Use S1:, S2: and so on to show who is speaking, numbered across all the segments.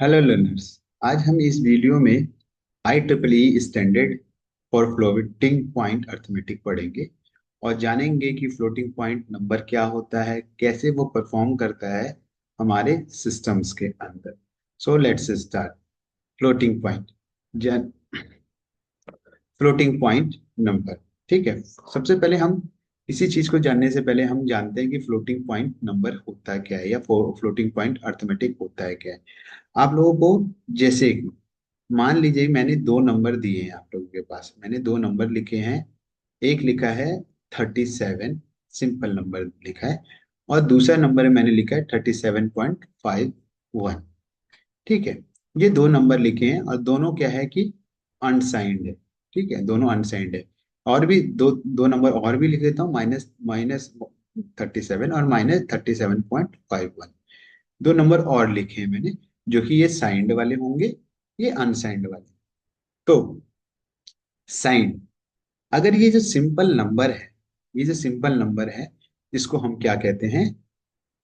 S1: Hello learners. आज हम इस वीडियो में IEEE standard for floating point arithmetic पढ़ेंगे और जानेंगे कि फ्लोटिंग पॉइंट नंबर क्या होता है, कैसे वो परफॉर्म करता है हमारे सिस्टम्स के अंदर। So let's start. Floating point जन फ्लोटिंग पॉइंट नंबर। ठीक है, सबसे पहले हम इसी चीज को जानने से पहले हम जानते हैं कि फ्लोटिंग पॉइंट नंबर होता क्या है या फ्लोटिंग पॉइंट अर्थमेटिक होता है क्या है। आप लोगों को जैसे मान लीजिए मैंने दो नंबर दिए हैं, आप लोगों के पास मैंने दो नंबर लिखे हैं। एक लिखा है 37, सिंपल नंबर लिखा है, और दूसरा नंबर मैंने लिखा है 37.51। ठीक है, ये दो नंबर लिखे हैं और दोनों क्या है कि अनसाइंड है। ठीक है, दोनों अनसाइंड है। और भी दो दो नंबर और भी लिख देता हूँ, माइनस माइनस 37 और -37.51। दो नंबर और लिखे हैं मैंने, जो कि ये साइंड वाले होंगे, ये अनसाइंड वाले। तो साइंड, अगर ये जो सिंपल नंबर है, ये जो सिंपल नंबर है, इसको हम क्या कहते हैं?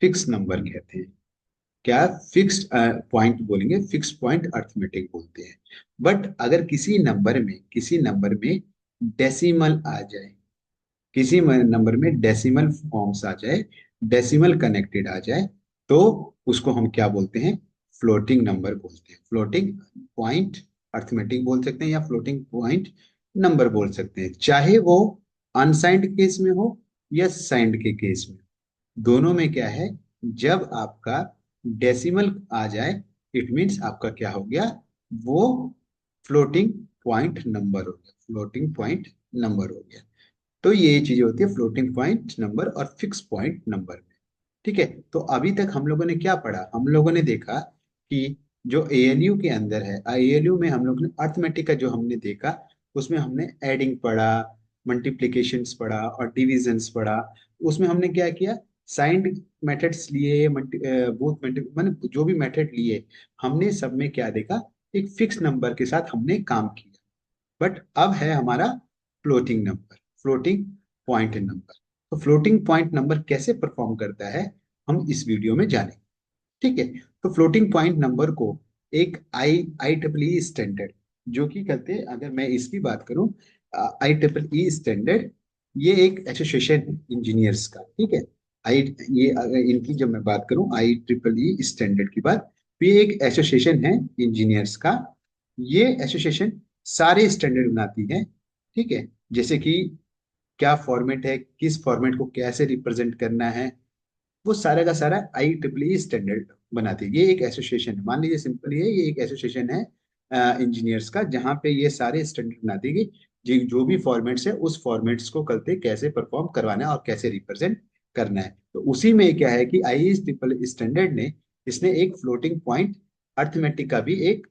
S1: फिक्स नंबर कहते हैं। क्या? फिक्स्ड पॉइंट बोलेंगे, फिक्स पॉइंट अर्थमेटिक बोलते हैं। बट अगर किसी नंबर में डेसिमल आ जाए, किसी नंबर में डेसिमल फॉर्म्स आ जाए, डेसिमल कनेक्टेड आ जाए, तो उसको हम क्या बोलते हैं? फ्लोटिंग नंबर बोलते हैं। फ्लोटिंग पॉइंट अर्थमेटिक बोल सकते हैं या फ्लोटिंग पॉइंट नंबर बोल सकते हैं, चाहे वो अनसाइंड केस में हो या साइंड के केस में। दोनों में क्या है, जब आपका डेसिमल आ जाए, इट मीन्स आपका क्या हो गया? वो फ्लोटिंग पॉइंट नंबर हो गया, फ्लोटिंग पॉइंट नंबर हो गया। तो ये चीजें होती है फ्लोटिंग पॉइंट नंबर और फिक्स पॉइंट नंबर में। ठीक है, तो अभी तक हम लोगों ने क्या पढ़ा? हम लोगों ने देखा कि जो ALU के अंदर है, ALU में हम लोगों ने अर्थमेटिक का जो हमने देखा, उसमें हमने एडिंग पढ़ा, मल्टीप्लिकेशंस पढ़ा और डिविजन्स पढ़ा। उसमें हमने क्या किया? साइंड मेथड्स लिए, बोथ मेथड मैंने जो भी मेथड लिए, हमने सब में क्या देखा? एक फिक्स नंबर के साथ हमने काम किया। बट अब है हमारा floating number, floating point number. तो फ्लोटिंग पॉइंट नंबर कैसे परफॉर्म करता है, हम इस वीडियो में जानेंगे। ठीक है, तो फ्लोटिंग पॉइंट नंबर को एक IEEE स्टैंडर्ड, जो कि कहते हैं, अगर मैं इसकी बात करूं, IEEE स्टैंडर्ड, ये एक एसोसिएशन है इंजीनियर्स का। ठीक है, आई ये अगर इनकी जब मैं बात करूं IEEE स्टैंडर्ड की बात, तो ये एक एसोसिएशन है इंजीनियर्स का। ये एसोसिएशन सारे स्टैंडर्ड बनाती है। ठीक है, जैसे कि क्या फॉर्मेट है, किस फॉर्मेट को कैसे रिप्रेजेंट करना है, वो सारा का सारा IEEE स्टैंडर्ड बनाती है। ये एक एसोसिएशन है, मान लीजिए सिंपल ये एक एसोसिएशन है इंजीनियर्स का, जहाँ पे ये सारे स्टैंडर्ड बनाती है कि जो भी फॉर्मेट्स है, उस फॉर्मेट्स को कल कैसे परफॉर्म करवाना है और कैसे रिप्रेजेंट करना है। तो उसी में क्या है कि IEEE स्टैंडर्ड ने, इसने एक फ्लोटिंग पॉइंट अर्थमेटिक का भी एक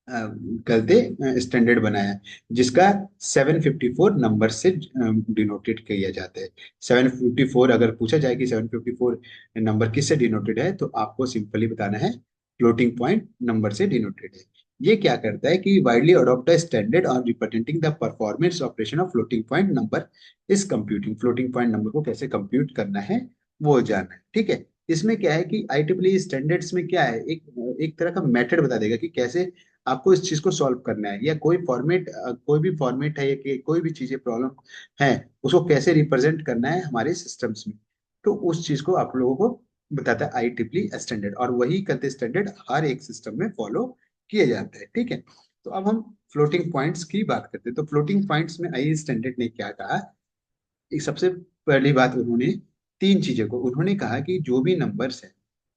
S1: कहते स्टैंडर्ड बनाया है, जिसका 754 नंबर से डिनोटेड किया जाता है। 754 अगर पूछा जाए कि 754 नंबर किससे डिनोटेड है, तो आपको सिंपली बताना है फ्लोटिंग पॉइंट नंबर से डिनोटेड है। ये क्या करता है कि वाइडली अडॉप्ट स्टैंडर्ड और representing the performance operation of floating point number इस कंप्यूटिंग। फ्लोटिंग पॉइंट नंबर को कैसे कंप्यूट करना है, वो जानना है। ठीक है, इसमें क्या है कि IEEE स्टैंडर्ड्स में क्या है, एक एक तरह का मेथड बता देगा कि कैसे आपको इस चीज को सॉल्व करना है, या कोई फॉर्मेट, कोई भी फॉर्मेट है, या कि कोई भी चीजें प्रॉब्लम है, उसको कैसे रिप्रेजेंट करना है हमारे सिस्टम्स में। तो उस चीज को आप लोगों को बताता है IEEE स्टैंडर्ड, और वही करते स्टैंडर्ड हर एक सिस्टम में फॉलो किए जाते हैं। ठीक है, तो अब हम फ्लोटिंग पॉइंट्स की बात करते हैं। तो फ्लोटिंग पॉइंट्स में IEEE स्टैंडर्ड ने क्या कहा? एक सबसे पहली बात, उन्होंने तीन चीजों को उन्होंने कहा कि जो भी नंबर्स है,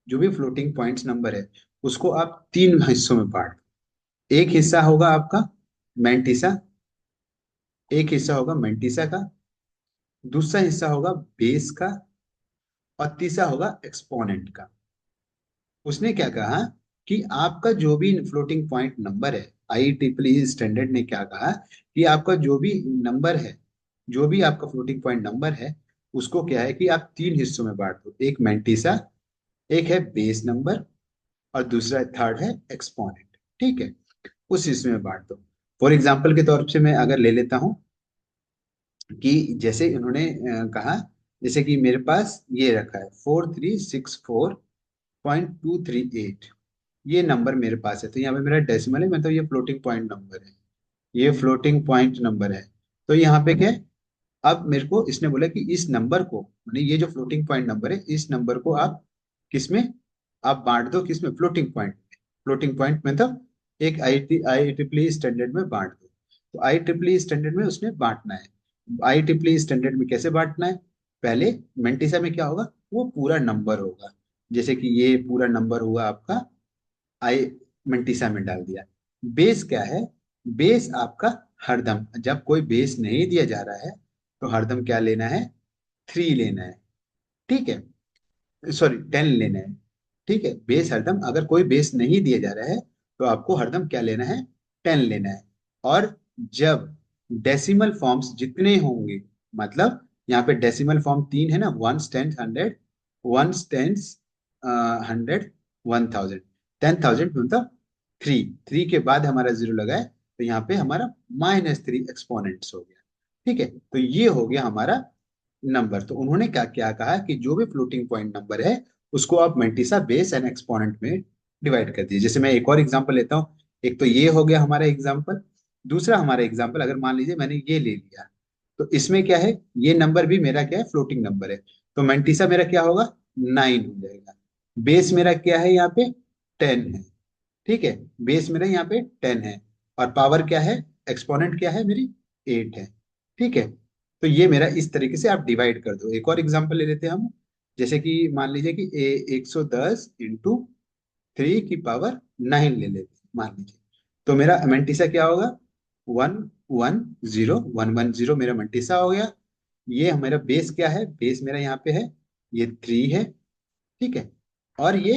S1: जो भी फ्लोटिंग पॉइंट्स नंबर है, उसको आप तीन हिस्सों में बांट। एक हिस्सा होगा आपका मैंटिसा, एक हिस्सा होगा मैंटिसा का, दूसरा हिस्सा होगा बेस का, और तीसरा होगा एक्सपोनेंट का। उसने क्या कहा कि आपका जो भी फ्लोटिंग पॉइंट नंबर है, IEEE स्टैंडर्ड ने क्या कहा कि आपका जो भी नंबर है, जो भी आपका फ्लोटिंग पॉइंट नंबर है, उसको क्या है कि आप तीन हिस्सों में बांट दो। एक मैंटिसा, एक है बेस नंबर, और दूसरा थर्ड है एक्सपोनेंट। ठीक है, उस हिस्से में बांट दो। फॉर एग्जाम्पल के तौर से मैं अगर ले लेता हूं कि जैसे इन्होंने कहा, जैसे कि मेरे पास ये रखा है 4364.238। ये नंबर मेरे पास है, तो यहाँ पे मेरा डेसिमल है, मतलब ये फ्लोटिंग पॉइंट नंबर है, ये फ्लोटिंग पॉइंट नंबर है। तो यहाँ पे क्या है, अब मेरे को इसने बोला कि इस नंबर को, माने ये जो फ्लोटिंग पॉइंट नंबर है, इस नंबर को आप किसमें, आप बांट दो किसमें, फ्लोटिंग पॉइंट में। फ्लोटिंग पॉइंट मतलब एक आई ट्रिपल स्टैंडर्ड में बांट दो। तो आई ट्रिपल स्टैंडर्ड में उसने बांटना है। आई ट्रिपल स्टैंडर्ड में कैसे बांटना है, पहले मेंटिसा में क्या होगा, वो पूरा नंबर होगा। जैसे कि ये पूरा नंबर हुआ आपका, आई मेंटिसा में डाल दिया। बेस क्या है, बेस आपका हरदम, जब कोई बेस नहीं दिया जा रहा है तो हरदम क्या लेना है, 3 लेना है। ठीक है, सॉरी 10 लेना है। ठीक है, बेस हरदम, अगर कोई बेस नहीं दिया जा रहा है तो आपको हरदम क्या लेना है, 10 लेना है। और जब डेसिमल फॉर्म्स जितने होंगे, मतलब यहाँ पे डेसिमल फॉर्म 3 है ना, ones, tens, hundred, ones, tens, hundred, 1000, 10,000 मतलब 3, 3 के बाद हमारा जीरो लगा है, तो यहाँ पे हमारा -3 एक्सपोनेंट्स हो गया। ठीक है, तो ये हो गया हमारा नंबर। तो उन्होंने क्या क्या कहा कि जो भी फ्लोटिंग पॉइंट नंबर है उसको आप मल्टीसा, बेस एंड एक्सपोनेंट में डिवाइड कर दीजिए। जैसे मैं एक और एग्जांपल लेता हूँ, एक तो ये हो गया हमारा एग्जांपल, दूसरा हमारा एग्जांपल अगर मान लीजिए मैंने ये ले लिया, तो इसमें क्या है, ये नंबर भी मेरा क्या है, फ्लोटिंग नंबर है। तो मल्टीसा मेरा क्या होगा, 9 हो जाएगा। बेस मेरा क्या है यहाँ पे, 10 है। ठीक है, बेस मेरा यहाँ पे 10 है, और पावर क्या है, एक्सपोनेंट क्या है मेरी, 8 है। ठीक है, तो ये मेरा इस तरीके से आप डिवाइड कर दो। एक और एग्जांपल ले लेते हैं हम, जैसे कि मान लीजिए कि 110 इंटू 3 की पावर 9 ले लेते हैं मान लीजिए। तो मेरा मेंटिसा क्या होगा, 110, 110 मेरा मेंटिसा हो गया। ये मेरा बेस क्या है, बेस मेरा यहाँ पे है, ये 3 है। ठीक है, और ये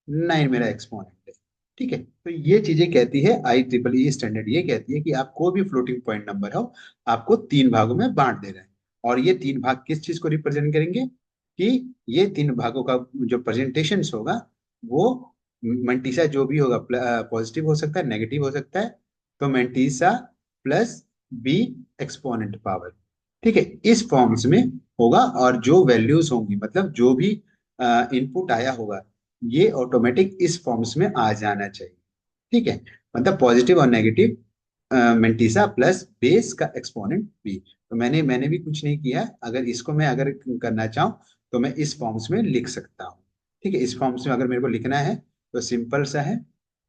S1: 9 मेरा एक्सपोनेंट है। ठीक है, तो ये चीजें कहती है आई ट्रिपल ई स्टैंडर्ड, ये कहती है कि आप कोई भी फ्लोटिंग पॉइंट नंबर हो, आपको 3 भागों में बांट दे रहे हैं। और ये 3 भाग किस चीज को रिप्रेजेंट करेंगे, कि ये 3 भागों का जो प्रेजेंटेशन होगा वो मेंटिसा जो भी होगा, पॉजिटिव हो सकता है, नेगेटिव हो सकता है। तो mantissa plus B exponent power, ठीक है, इस फॉर्म्स में होगा। और जो वैल्यूज होंगी, मतलब जो भी इनपुट आया होगा, ये ऑटोमेटिक इस फॉर्म्स में आ जाना चाहिए। ठीक है, मतलब पॉजिटिव और नेगेटिव, मेंटिसा प्लस बेस का एक्सपोनेंट बी। तो मैंने मैंने भी कुछ नहीं किया, अगर इसको मैं अगर करना चाहूँ तो मैं इस फॉर्म्स में लिख सकता हूँ। ठीक है, इस फॉर्म्स में अगर मेरे को लिखना है तो सिंपल सा है,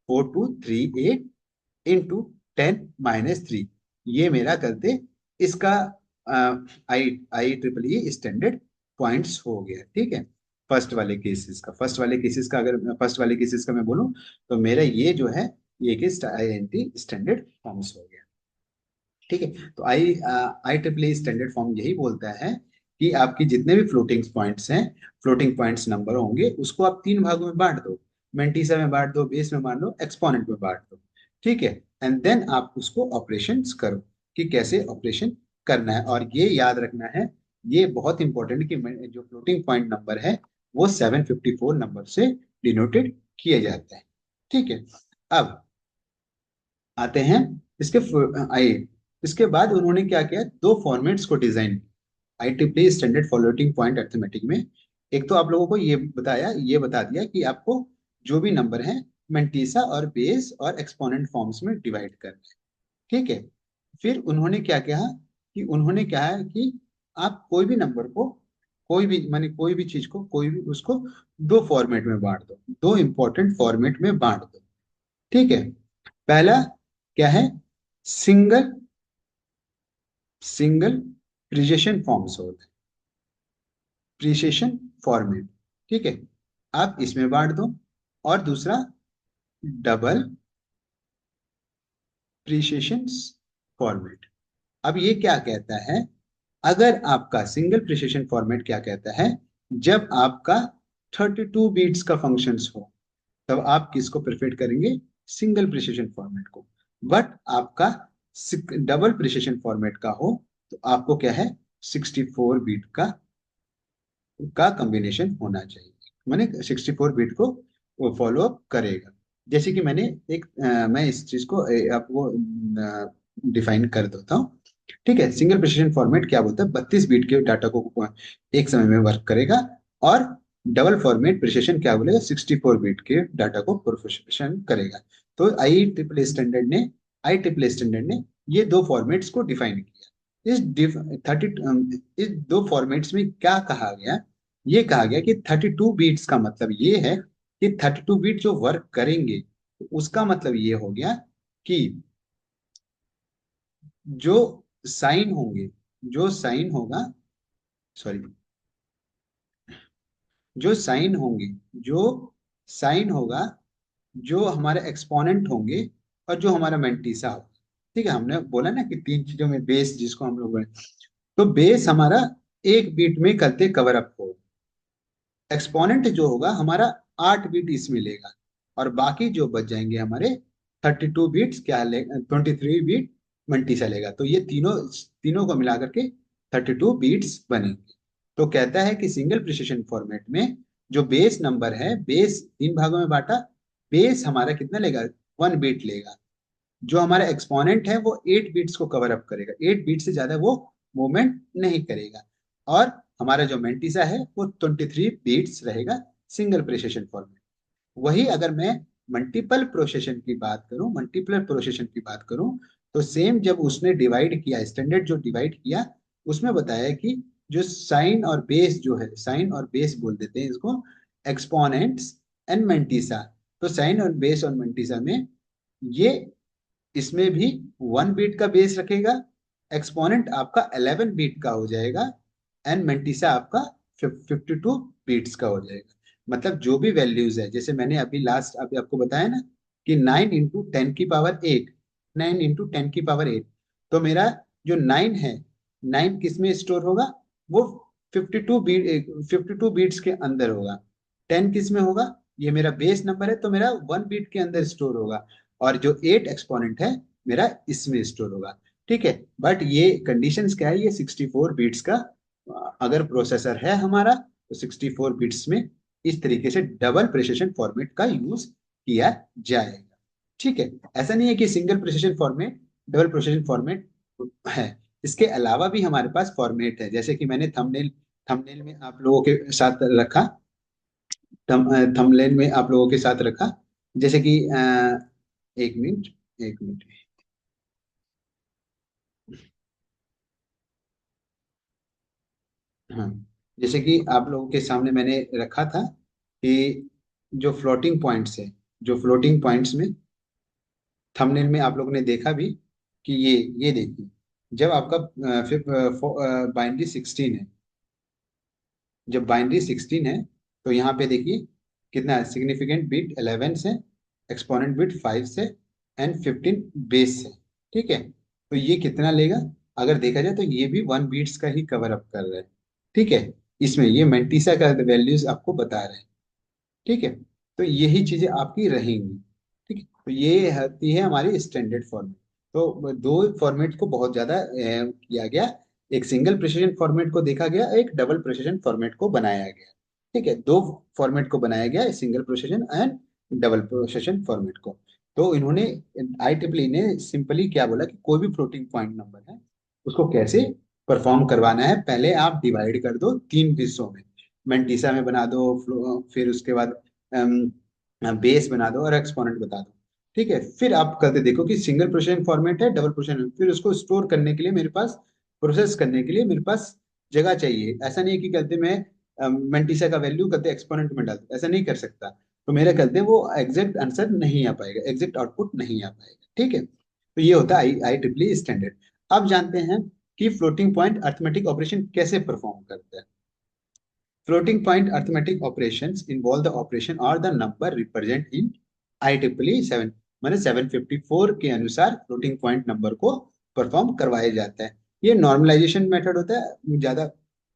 S1: 4238 इंटू 10 - 3, ये मेरा करते इसका I I triple E standard points हो गया। ठीक है, फर्स्ट वाले केसेस का अगर फर्स्ट वाले केसेस का मैं बोलूं, तो मेरा ये जो है, ये कि I N T standard forms हो गया। ठीक है, तो I triple E standard form यही बोलता है कि आपकी जितने भी फ्लोटिंग पॉइंट्स हैं, फ्लोटिंग पॉइंट्स नंबर होंगे, उसको आप 3 भागों में बांट दो, मेंटिसा में बांट दो, बेस में बांट दो, एक्सपोनेंट में बांट दो। ठीक है, एंड देन आप उसको ऑपरेशन करो कि कैसे ऑपरेशन करना है। और ये याद रखना है, ये बहुत इंपॉर्टेंट कि जो फ्लोटिंग पॉइंट नंबर है वो 754 नंबर से डिनोटेड किए जाते हैं। ठीक है, अब आते हैं इसके आई इसके बाद उन्होंने क्या किया, 2 फॉर्मेट्स को design, ITP standard floating point arithmetic में। एक तो आप लोगों को ये बता दिया कि आपको जो भी नंबर है मेंटिसा और बेस और एक्सपोनेंट फॉर्म्स में डिवाइड करना है। ठीक है, फिर उन्होंने क्या कहा, कि उन्होंने कहा है कि आप कोई भी नंबर को, कोई भी माने कोई भी चीज को, कोई भी उसको 2 फॉर्मेट में बांट दो, 2 इंपॉर्टेंट फॉर्मेट में बांट दो। ठीक है, पहला क्या है, सिंगल सिंगल प्रिजेशन फॉर्म्स होते हैं, प्रिसेशन फॉर्मेट। ठीक है, आप इसमें बांट दो। और दूसरा डबल प्रिसेशन फॉर्मेट। अब ये क्या कहता है, अगर आपका सिंगल प्रिसिशन फॉर्मेट क्या कहता है, जब आपका 32 बीट्स का फंक्शंस हो, तब आप किसको प्रेफर करेंगे, सिंगल प्रिसिशन फॉर्मेट को। बट आपका डबल प्रिसिशन फॉर्मेट का हो तो आपको क्या है, 64 बीट का कॉम्बिनेशन होना चाहिए, माने 64 बीट को वो फॉलो अप करेगा। जैसे कि मैं इस चीज को आपको डिफाइन कर देता हूँ। ठीक है, सिंगल प्रिसिजन फॉर्मेट क्या बोलता है, 32 बीट के डाटा को एक समय में वर्क करेगा। और डबल फॉर्मेट प्रिसिशन क्या बोलेगा, 64 बिट के डाटा को प्रोसेशन करेगा। तो आई ट्रिपल स्टैंडर्ड ने ये दो फॉर्मेट्स को डिफाइन किया। थर्टी इस दो फॉर्मेट्स में क्या कहा गया, ये कहा गया कि 32 बीट्स का मतलब ये है कि 32 बीट जो वर्क करेंगे, तो उसका मतलब ये हो गया कि जो साइन होंगे, जो साइन होगा, सॉरी, जो साइन होंगे, जो साइन होगा, जो हमारे एक्सपोनेंट होंगे, और जो हमारा मेंटीसा होगा। ठीक है, हमने बोला ना कि तीन चीजों में बेस जिसको हम लोग, तो बेस हमारा एक बीट में करते कवर अप हो, एक्सपोनेंट जो होगा हमारा 8 बीट इसमें लेगा, और बाकी जो बच जाएंगे हमारे 32 बीट्स क्या ले, 23 बीट मल्टीसा लेगा। तो ये तीनों तीनों को मिला करके 32 बीट्स बनेंगे। तो कहता है कि सिंगल प्रिसिशन फॉर्मेट में जो बेस नंबर है, बेस तीन भागों में बांटा, बेस हमारा कितना लेगा, 1 बीट लेगा। जो हमारा एक्सपोनेंट है वो 8 बीट्स को कवर अप करेगा, 8 बीट से ज्यादा वो मूवमेंट नहीं करेगा। और हमारा जो मेंटिसा है वो 23 बीट्स रहेगा सिंगल प्रोसेशन फॉर्मेट। वही अगर मैं मल्टीपल प्रोसेशन की बात करूं, तो सेम जब उसने डिवाइड किया, स्टैंडर्ड जो डिवाइड किया, उसमें बताया कि जो साइन और बेस जो है, साइन और बेस बोल देते हैं इसको, एक्सपोनेंट्स एंड मेंटिसा। तो साइन और बेस और मेंटिसा में ये, इसमें भी 1 बीट का बेस रखेगा, एक्सपोनेंट आपका 11 बीट का हो जाएगा, एंड मेंटिसा आपका 52 बीट्स का हो जाएगा। मतलब जो भी वैल्यूज है, जैसे मैंने अभी आपको बताया ना कि 9 × 10⁸, 9 × 10⁸ तो मेरा जो 9 है, 9 किस में स्टोर होगा, वो 52 बीट्स के अंदर होगा। 10 किस में होगा, ये मेरा बेस नंबर है तो मेरा 1 बीट के अंदर स्टोर होगा। और जो 8 एक्सपोनेंट है मेरा इसमें स्टोर होगा। ठीक है, बट ये कंडीशंस क्या है, ये 64 बीट्स का अगर प्रोसेसर है हमारा, तो 64 बिट्स में इस तरीके से डबल प्रिसिशन फॉर्मेट का यूज किया जाएगा। ठीक है, ऐसा नहीं है कि single precision format, double precision format है, इसके अलावा भी हमारे पास फॉर्मेट है, जैसे कि मैंने थंबनेल थंबनेल में आप लोगों के साथ रखा, थंबनेल में आप लोगों के साथ रखा, जैसे कि एक मिनट, एक मिनट, हाँ, जैसे कि आप लोगों के सामने मैंने रखा था कि जो फ्लोटिंग पॉइंट्स है, जो फ्लोटिंग पॉइंट्स में थंबनेल में आप लोगों ने देखा भी कि ये देखिए, जब आपका फिर बाइनरी 16 है, जब बाइनरी 16 है, तो यहाँ पे देखिए कितना है, सिग्निफिकेंट बिट 11 से, एक्सपोनेंट बिट 5 से, एंड 15 बेस से। ठीक है, तो ये कितना लेगा, अगर देखा जाए तो ये भी 1 बीट्स का ही कवर अप कर रहा है। ठीक है, इसमें ये मेंटिसा का वैल्यूज आपको बता रहे हैं। ठीक है, तो यही चीजें आपकी रहेंगी। ठीक है, तो ये होती है हमारी स्टैंडर्ड फॉर्मेट। तो दो फॉर्मेट को बहुत ज्यादा किया गया, एक सिंगल प्रिसिजन फॉर्मेट को देखा गया, एक डबल प्रिसिजन फॉर्मेट को बनाया गया। ठीक है, दो फॉर्मेट को बनाया गया, single precision and double precision format को। तो इन्होंने, आई ने सिंपली क्या बोला कि कोई भी फ्लोटिंग पॉइंट नंबर है, उसको कैसे परफॉर्म करवाना है, पहले आप डिवाइड कर दो तीन हिस्सों में, मेंटिसा में बना दो, फिर उसके बाद बेस बना दो और एक्सपोनेंट बता दो। ठीक है, फिर आप करते देखो कि सिंगल प्रोसेशन फॉर्मेट है, डबल प्रोसेशन, फिर उसको स्टोर करने के लिए मेरे पास, प्रोसेस करने के लिए मेरे पास जगह चाहिए। ऐसा नहीं कि कहते मैं मेंटिसा का वैल्यू कहते एक्सपोनेंट में डाल दूं, ऐसा नहीं कर सकता। तो मेरे कहते वो एग्जैक्ट आंसर नहीं आ पाएगा, एग्जैक्ट आउटपुट नहीं आ पाएगा। ठीक है, तो ये होता है आई ट्रिपल स्टैंडर्ड। अब जानते हैं कि फ्लोटिंग पॉइंट अर्थमेटिक ऑपरेशन कैसे परफॉर्म करता है। Floating point arithmetic operations involve the operation or the number represent in IEEE 7 माने 754 के अनुसार फ्लोटिंग पॉइंट नंबर को परफॉर्म करवाया जाता है। ये नॉर्मलाइजेशन मेथड होता है, ज्यादा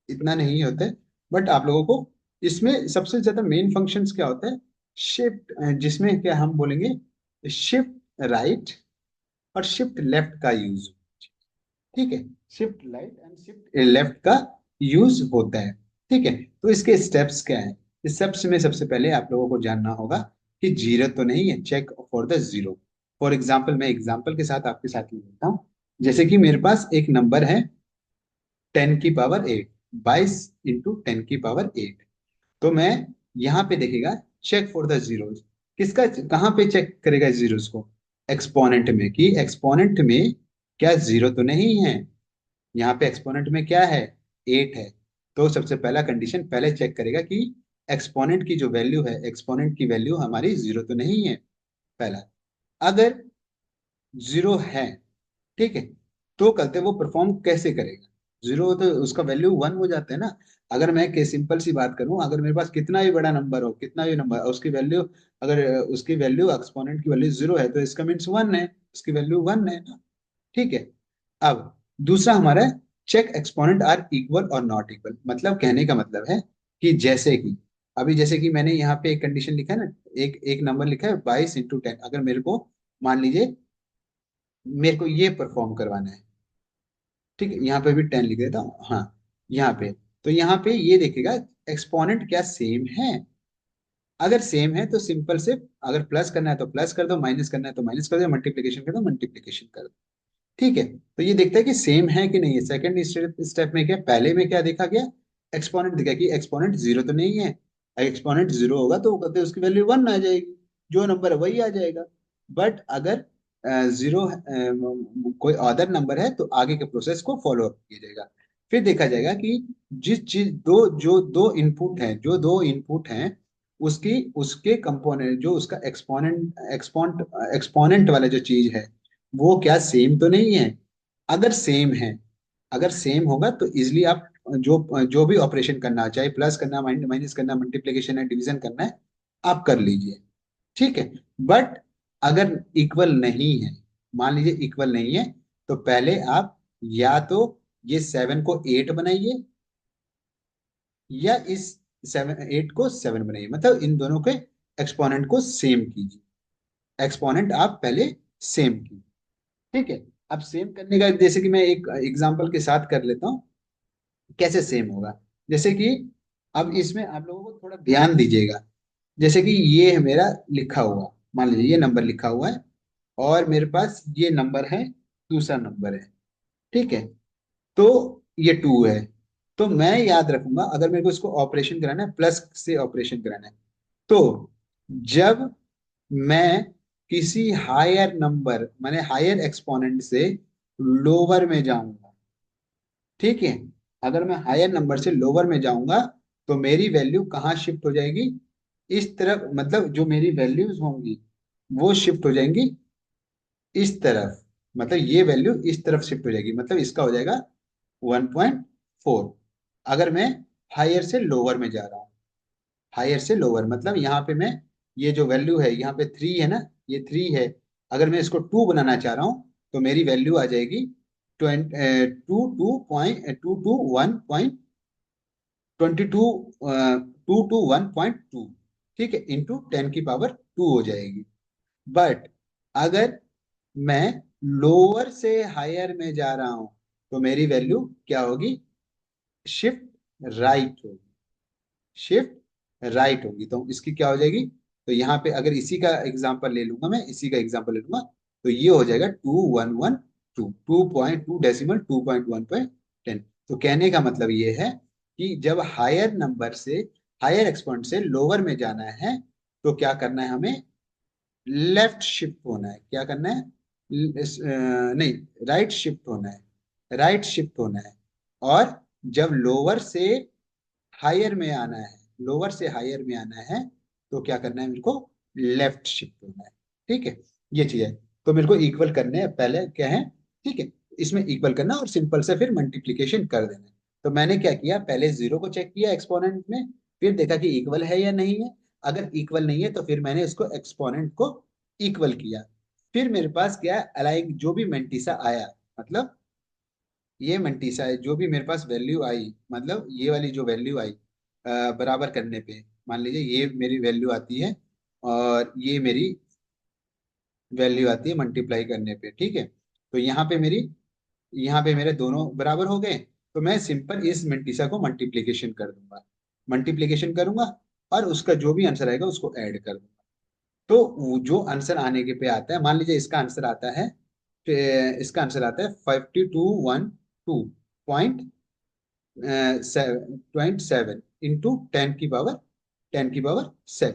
S1: इतना नहीं होता है, बट आप लोगों को इसमें सबसे ज्यादा मेन फंक्शंस क्या होता है, शिफ्ट, जिसमें क्या हम बोलेंगे, शिफ्ट राइट और शिफ्ट लेफ्ट का यूज। ठीक है, shift right and shift left का यूज होता है। ठीक है, तो इसके स्टेप्स क्या है, इस स्टेप्स में सबसे पहले आप लोगों को जानना होगा कि जीरो तो नहीं है, check for the zero. For example, मैं एग्जाम्पल के साथ आपके साथ ले लेता हूँ। जैसे कि मेरे पास एक नंबर है 10 की पावर 8, 22 × 10 की पावर 8। तो मैं यहाँ पे देखेगा चेक फॉर द जीरोस, किसका, कहाँ पे चेक करेगा जीरोस को, एक्सपोनेंट में, कि एक्सपोनेंट में क्या जीरो तो नहीं है। यहाँ पे एक्सपोनेंट में क्या है, 8 है। तो सबसे पहला कंडीशन पहले चेक करेगा कि एक्सपोनेंट की जो वैल्यू है, एक्सपोनेंट की वैल्यू हमारी जीरो तो नहीं है, पहला। अगर जीरो है, ठीक है, तो कहते हैं वो परफॉर्म कैसे करेगा, जीरो तो उसका वैल्यू वन हो जाता है ना। अगर मैं के सिंपल सी बात करूं, अगर मेरे पास कितना भी बड़ा नंबर हो, कितना भी नंबर, उसकी वैल्यू, अगर उसकी वैल्यू एक्सपोनेंट की वैल्यू जीरो है, तो इसका मीन्स वन है, उसकी वैल्यू वन है ना, ठीक है। अब दूसरा हमारा, चेक एक्सपोनेंट आर इक्वल और नॉट इक्वल, मतलब कहने का मतलब है कि जैसे कि अभी जैसे कि मैंने यहाँ पे एक कंडीशन लिखा है ना, एक एक नंबर लिखा है 22 × 10, अगर मेरे को मान लीजिए मेरे को ये परफॉर्म करवाना है, ठीक है, यहाँ पे भी 10 लिख देता हूँ, हाँ, यहाँ पे, तो यहाँ पे ये देखेगा एक्सपोनेंट क्या सेम है। अगर सेम है तो सिंपल से, अगर प्लस करना है तो प्लस कर दो, माइनस करना है तो माइनस कर दो, मल्टीप्लीकेशन कर दो, मल्टीप्लीकेशन कर दो, ठीक है। तो ये देखता है कि सेम है कि नहीं है। सेकंड स्टेप में क्या, पहले में क्या देखा गया, एक्सपोनेंट देखा कि एक्सपोनेंट जीरो तो नहीं है। एक्सपोनेंट जीरो होगा तो वो कहते हैं उसकी वैल्यू वन आ जाएगी, जो नंबर है वही आ जाएगा। बट अगर जीरो कोई अदर नंबर है तो आगे के प्रोसेस को फॉलो अप किया जाएगा। फिर देखा जाएगा कि जिस चीज दो इनपुट हैं, जो दो इनपुट हैं, उसकी उसके कंपोनेंट, जो उसका एक्सपोनेंट एक्सपोनेंट एक्सपोनेंट वाला जो चीज है, वो क्या सेम तो नहीं है। अगर सेम है, अगर सेम होगा तो इजिली आप जो जो भी ऑपरेशन करना है, चाहे प्लस करना, माइनस करना, मल्टीप्लिकेशन है, डिवीजन करना है, आप कर लीजिए, ठीक है। बट अगर इक्वल नहीं है, मान लीजिए इक्वल नहीं है, तो पहले आप या तो ये 7 को 8 बनाइए, या इस 8 को 7 बनाइए, मतलब इन दोनों के एक्सपोनेंट को सेम कीजिए। एक्सपोनेंट आप पहले सेम कीजिए, ठीक है। अब सेम करने का, जैसे कि मैं एक एग्जांपल के साथ कर लेता हूँ, कैसे सेम होगा। जैसे कि अब इसमें आप लोगों को थोड़ा ध्यान दीजिएगा। जैसे कि ये है मेरा लिखा हुआ, मान लीजिए ये नंबर लिखा हुआ है, और मेरे पास ये नंबर है, दूसरा नंबर है, ठीक है। तो ये टू है। तो मैं याद रखूंगा, अगर मेरे को इसको ऑपरेशन कराना है, प्लस से ऑपरेशन कराना है, तो जब मैं किसी हायर नंबर, माने हायर एक्सपोनेंट से लोअर में जाऊंगा, ठीक है, अगर मैं हायर नंबर से लोअर में जाऊंगा, तो मेरी वैल्यू कहाँ शिफ्ट हो जाएगी, इस तरफ, मतलब जो मेरी वैल्यूज होंगी वो शिफ्ट हो जाएंगी इस तरफ, मतलब ये वैल्यू इस तरफ शिफ्ट हो जाएगी, मतलब इसका हो जाएगा 1.4। अगर मैं हायर से लोअर में जा रहा हूँ, हायर से लोअर मतलब यहाँ पे मैं, ये जो वैल्यू है यहाँ पे 3 है ना, ये 3 है, अगर मैं इसको 2 बनाना चाह रहा हूँ, तो मेरी वैल्यू आ जाएगी 221.2, ठीक है, इंटू 10⁻² हो जाएगी। बट अगर मैं लोअर से हायर में जा रहा हूं, तो मेरी वैल्यू क्या होगी, शिफ्ट राइट होगी, शिफ्ट राइट होगी, तो इसकी क्या हो जाएगी, तो यहाँ पे अगर इसी का एग्जांपल ले लूंगा, मैं इसी का एग्जांपल ले लूंगा, तो ये हो जाएगा 2112, 2.2 तो कहने का मतलब ये है कि जब हायर नंबर से, हायर एक्सपोनेंट से लोअर में जाना है, तो क्या करना है हमें, लेफ्ट शिफ्ट होना है, क्या करना है, नहीं, राइट शिफ्ट होना है, राइट शिफ्ट होना है। और जब लोअर से हायर में आना है, लोअर से हायर में आना है, तो क्या करना है मेरे को, लेफ्ट शिफ्ट होना है, ठीक है। ये चीज है, तो मेरे को इक्वल करने हैं पहले, क्या है, ठीक है, इसमें इक्वल करना और सिंपल से फिर मल्टीप्लीकेशन कर देना है। तो मैंने क्या किया, पहले जीरो को चेक किया एक्सपोनेंट में, फिर देखा कि इक्वल है या नहीं है। अगर इक्वल नहीं है तो फिर मैंने उसको एक्सपोनेंट को इक्वल किया। फिर मेरे पास क्या अलाइन, जो भी मेंटिसा आया, मतलब ये मंटीसा है, जो भी मेरे पास वैल्यू आई, मतलब ये वाली जो वैल्यू आई बराबर करने पे, मान लीजिए ये मेरी वैल्यू आती है, और ये मेरी वैल्यू आती है मल्टीप्लाई करने पे, ठीक है। तो यहाँ पे मेरे दोनों बराबर हो गए, तो मैं सिंपल इस मंटीसा को मल्टीप्लीकेशन कर दूंगा, मल्टीप्लीकेशन करूंगा, और उसका जो भी आंसर आएगा उसको ऐड कर दूंगा। तो जो आंसर आने के पे आता है, मान लीजिए इसका आंसर आता है, इसका आंसर आता है 5212 पॉइंट 7 इंटू 10⁻², 10⁻⁷।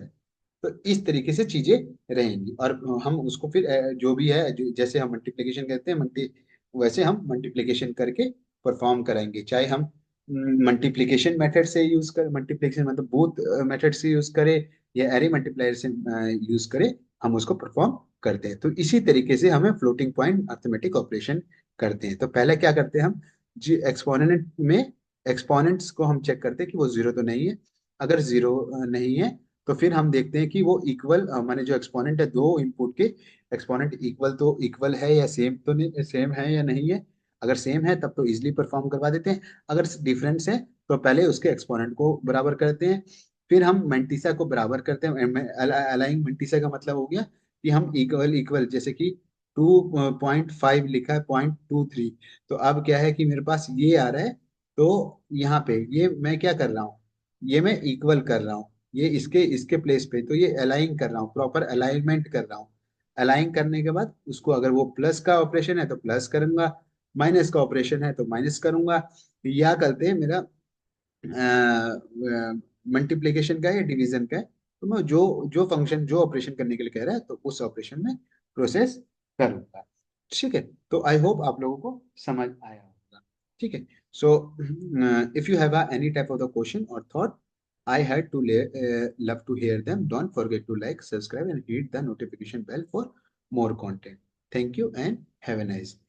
S1: तो इस तरीके से चीजें रहेंगी, और हम उसको फिर जो भी है, जैसे हम मल्टीप्लिकेशन करते हैं, वैसे हम मल्टीप्लिकेशन करके परफॉर्म कराएंगे, चाहे हम मल्टीप्लिकेशन मेथड से यूज कर, मल्टीप्लिकेशन मतलब बोथ मेथड से यूज करें, या एरे मल्टीप्लायर से यूज करें, हम उसको परफॉर्म करते हैं। तो इसी तरीके से हमें फ्लोटिंग पॉइंट अर्थमेटिक ऑपरेशन करते हैं। तो पहले क्या करते हैं हम, जी एक्सपोनेंट में एक्सपोनेंट्स को हम चेक करते हैं कि वो जीरो तो नहीं है। अगर जीरो नहीं है, तो फिर हम देखते हैं कि वो इक्वल, माने जो एक्सपोनेंट है दो इनपुट के, एक्सपोनेंट इक्वल है या सेम तो नहीं, सेम है या नहीं है। अगर सेम है तब तो इजिली परफॉर्म करवा देते हैं, अगर डिफरेंस है तो पहले उसके एक्सपोनेंट को बराबर करते हैं, फिर हम मेंटिसा को बराबर करते हैं। अलाइंग मेंटिसा का मतलब हो गया कि हम इक्वल इक्वल, जैसे कि 2.5 लिखा है 0.23, तो अब क्या है कि मेरे पास ये आ रहा है, तो यहाँ पे ये मैं क्या कर रहा हूँ, ये मैं इक्वल कर रहा हूँ, ये इसके इसके प्लेस पे, तो ये अलाइन कर रहा हूँ, प्रॉपर अलाइनमेंट कर रहा हूँ। अलाइन करने के बाद उसको, अगर वो प्लस का ऑपरेशन है तो प्लस करूंगा, माइनस का ऑपरेशन है तो माइनस करूंगा। या करते हैं मेरा मल्टीप्लिकेशन का है डिवीजन का है, तो मैं जो जो फंक्शन जो ऑपरेशन करने के लिए कह रहा है, तो उस ऑपरेशन में प्रोसेस करूंगा। ठीक है, तो आई होप आप लोगों को समझ आया होगा। ठीक है, so if you have any type of the question और thought, I had to love to hear them. Don't forget to like, subscribe, and hit the notification bell for more content. Thank you and have a nice day.